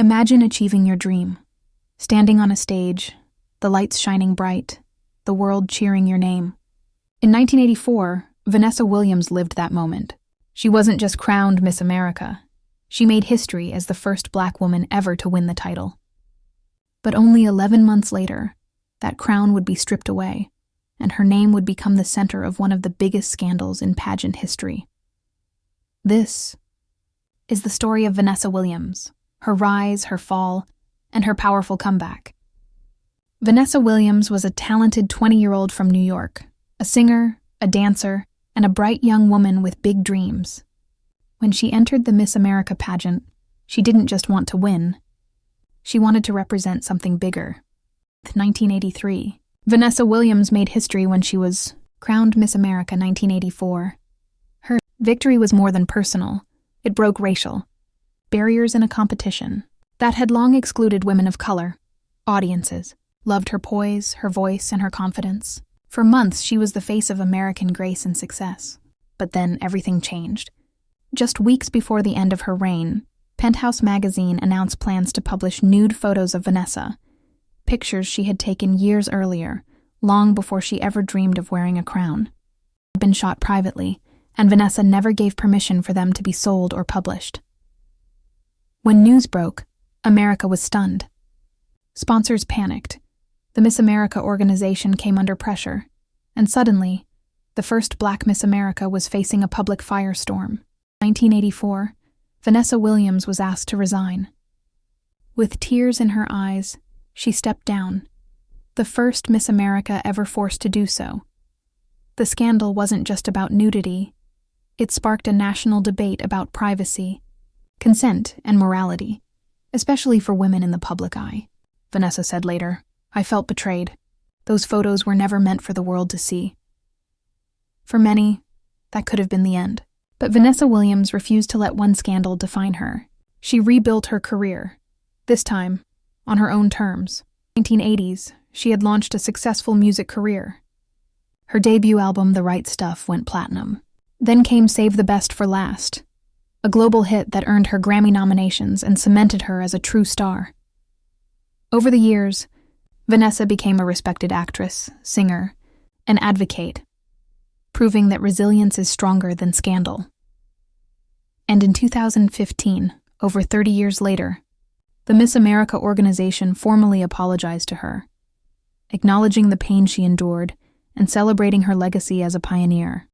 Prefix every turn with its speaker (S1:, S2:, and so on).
S1: Imagine achieving your dream, standing on a stage, the lights shining bright, the world cheering your name. In 1984, Vanessa Williams lived that moment. She wasn't just crowned Miss America. She made history as the first Black woman ever to win the title. But only 11 months later, that crown would be stripped away, and her name would become the center of one of the biggest scandals in pageant history. This is the story of Vanessa Williams, her rise, her fall, and her powerful comeback. Vanessa Williams was a talented 20-year-old from New York, a singer, a dancer, and a bright young woman with big dreams. When she entered the Miss America pageant, she didn't just want to win. She wanted to represent something bigger. In 1983, Vanessa Williams made history when she was crowned Miss America 1984. Her victory was more than personal. It broke racial barriers in a competition that had long excluded women of color. Audiences loved her poise, her voice, and her confidence. For months, she was the face of American grace and success. But then everything changed. Just weeks before the end of her reign, Penthouse magazine announced plans to publish nude photos of Vanessa, pictures she had taken years earlier, long before she ever dreamed of wearing a crown. They had been shot privately, and Vanessa never gave permission for them to be sold or published. When news broke, America was stunned. Sponsors panicked. The Miss America organization came under pressure, and suddenly, the first Black Miss America was facing a public firestorm. In 1984, Vanessa Williams was asked to resign. With tears in her eyes, she stepped down, the first Miss America ever forced to do so. The scandal wasn't just about nudity. It sparked a national debate about privacy, consent, and morality, especially for women in the public eye. Vanessa said later, "I felt betrayed. Those photos were never meant for the world to see." For many, that could have been the end. But Vanessa Williams refused to let one scandal define her. She rebuilt her career, this time on her own terms. In the 1980s, she had launched a successful music career. Her debut album, The Right Stuff, went platinum. Then came Save the Best for Last, a global hit that earned her Grammy nominations and cemented her as a true star. Over the years, Vanessa became a respected actress, singer, and advocate, proving that resilience is stronger than scandal. And in 2015, over 30 years later, the Miss America organization formally apologized to her, acknowledging the pain she endured and celebrating her legacy as a pioneer.